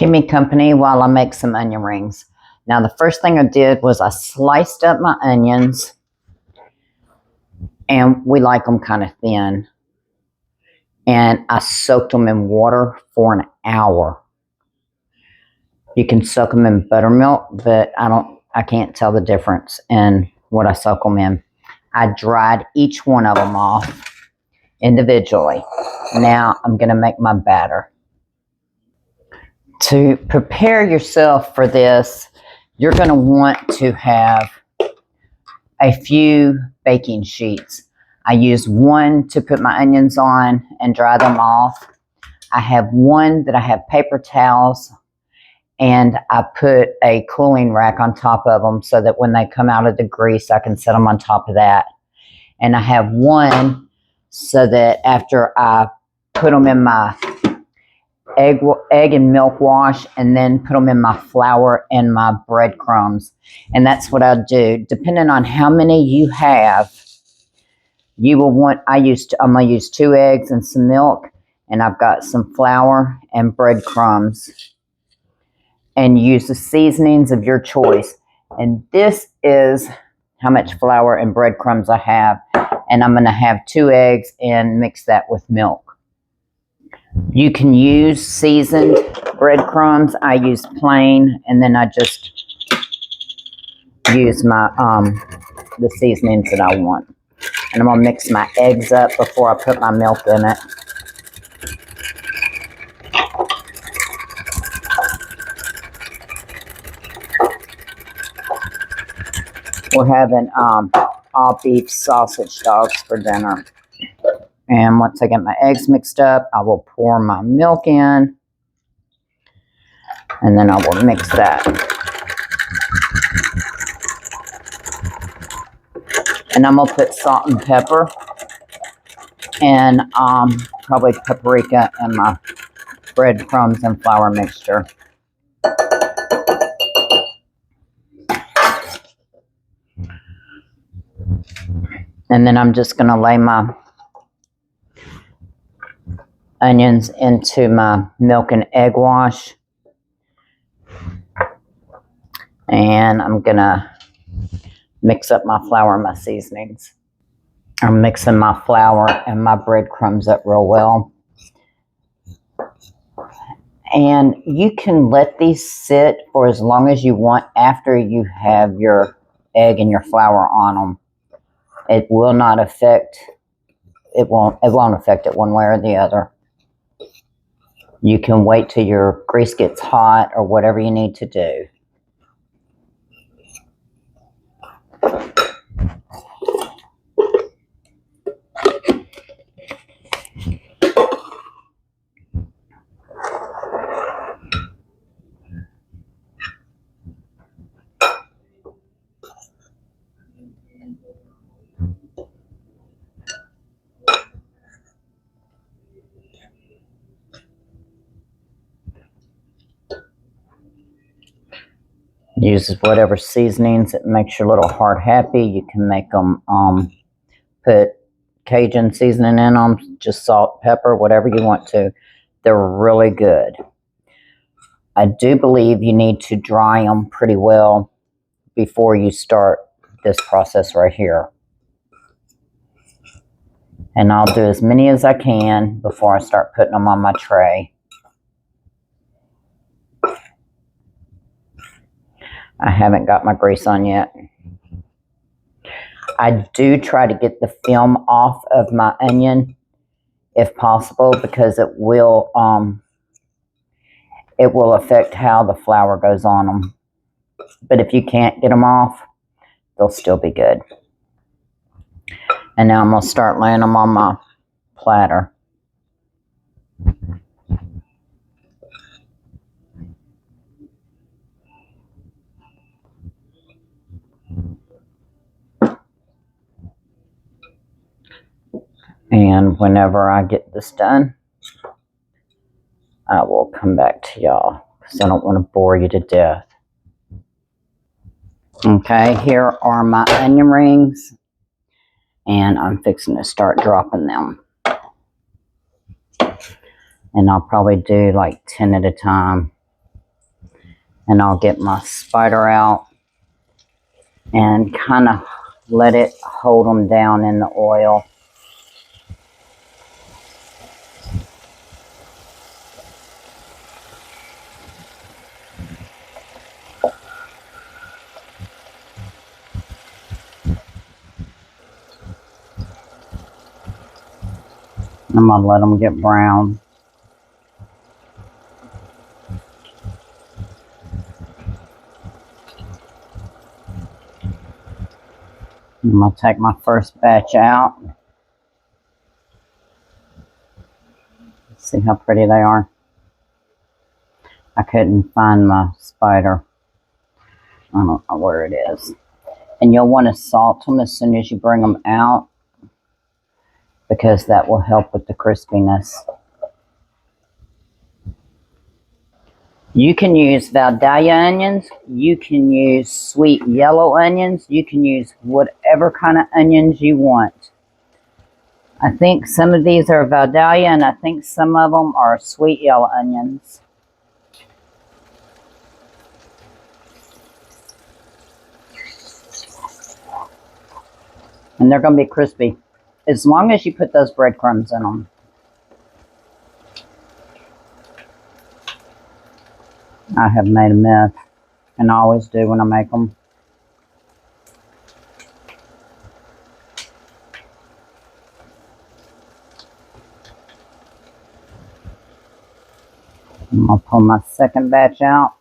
keeping me company while I make some onion rings. Now, the first thing I did was I sliced up my onions, and we like them kind of thin. And I soaked them in water for an hour. You can soak them in buttermilk, but I can't tell the difference in what I soak them in. I dried each one of them off individually. Now I'm going to make my batter. To prepare yourself for this, you're going to want to have a few baking sheets. I use one to put my onions on and dry them off. I have one that I have paper towels, and I put a cooling rack on top of them so that when they come out of the grease, I can set them on top of that. And I have one so that after I put them in my egg and milk wash and then put them in my flour and my breadcrumbs. And that's what I do. Depending on how many you have, you will want, I'm going to use 2 eggs and some milk, and I've got some flour and breadcrumbs. And use the seasonings of your choice. And this is how much flour and breadcrumbs I have. And I'm going to have 2 eggs and mix that with milk. You can use seasoned breadcrumbs. I use plain, and then I just use my the seasonings that I want. And I'm going to mix my eggs up before I put my milk in it. We're having all beef sausage dogs for dinner. And once I get my eggs mixed up, I will pour my milk in. And then I will mix that. And I'm going to put salt and pepper and probably paprika in my breadcrumbs and flour mixture. And then I'm just going to lay my onions into my milk and egg wash. And I'm going to mix up my flour and my seasonings. I'm mixing my flour and my breadcrumbs up real well. And you can let these sit for as long as you want after you have your egg and your flour on them. It will not affect, it won't affect it one way or the other. You can wait till your grease gets hot or whatever you need to do. Use whatever seasonings that makes your little heart happy. You can make them put Cajun seasoning in them, just salt, pepper, whatever you want to. They're really good. I do believe you need to dry them pretty well before you start this process right here. And I'll do as many as I can before I start putting them on my tray. I haven't got my grease on yet. I do try to get the film off of my onion if possible, because it will affect how the flour goes on them. But if you can't get them off, they'll still be good. And now I'm going to start laying them on my platter. And whenever I get this done, I will come back to y'all because I don't want to bore you to death. Okay, here are my onion rings, and I'm fixing to start dropping them. And I'll probably do like 10 at a time. And I'll get my spider out and kind of let it hold them down in the oil. I'm going to let them get brown. I'm going to take my first batch out. See how pretty they are. I couldn't find my spider. I don't know where it is. And you'll want to salt them as soon as you bring them out, because that will help with the crispiness. You can use Vidalia onions. You can use sweet yellow onions. You can use whatever kind of onions you want. I think some of these are Vidalia, and I think some of them are sweet yellow onions. And they're going to be crispy, as long as you put those breadcrumbs in them. I have made a mess, and I always do when I make them. I'm going to pull my second batch out.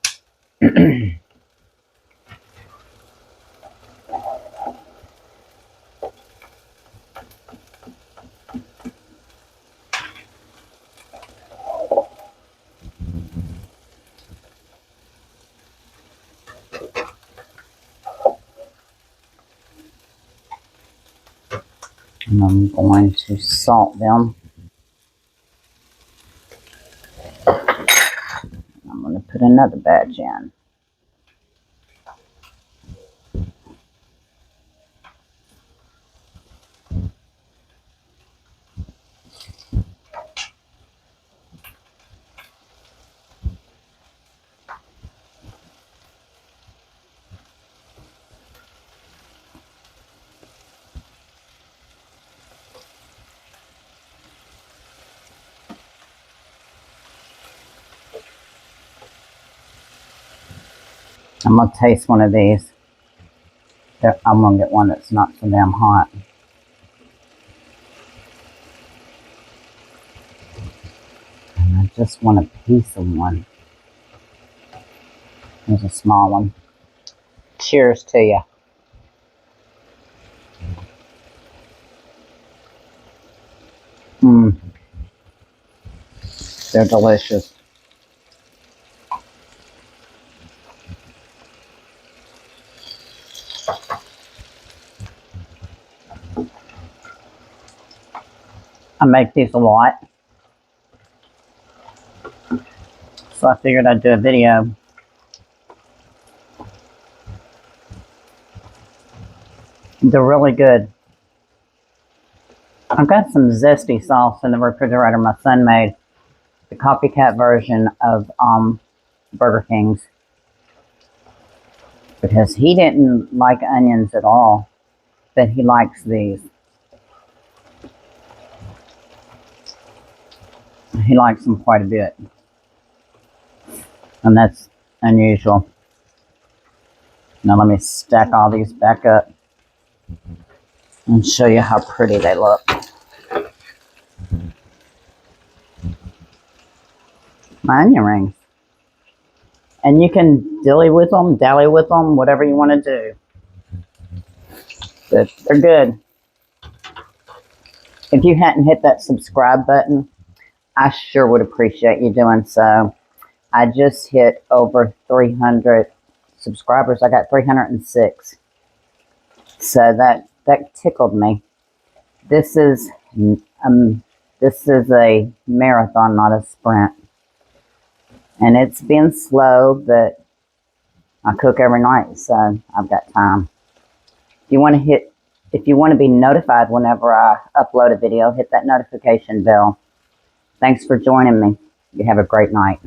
And I'm going to salt them. I'm going to put another batch in. I'm going to taste one of these. I'm going to get one that's not so damn hot. And I just want a piece of one. There's a small one. Cheers to you. Mmm. They're delicious. I make these a lot, so I figured I'd do a video. They're really good. I've got some zesty sauce in the refrigerator my son made, the copycat version of Burger King's, because he didn't like onions at all, but he likes these. He likes them quite a bit, and that's unusual. Now let me stack all these back up and show you how pretty they look. My onion rings. And you can dally with them, whatever you want to do. But they're good. If you hadn't hit that subscribe button, I sure would appreciate you doing so. I just hit over 300 subscribers. I got 306. So that tickled me. This is a marathon, not a sprint. And it's been slow, but I cook every night, so I've got time. If you want to be notified whenever I upload a video, hit that notification bell. Thanks for joining me. You have a great night.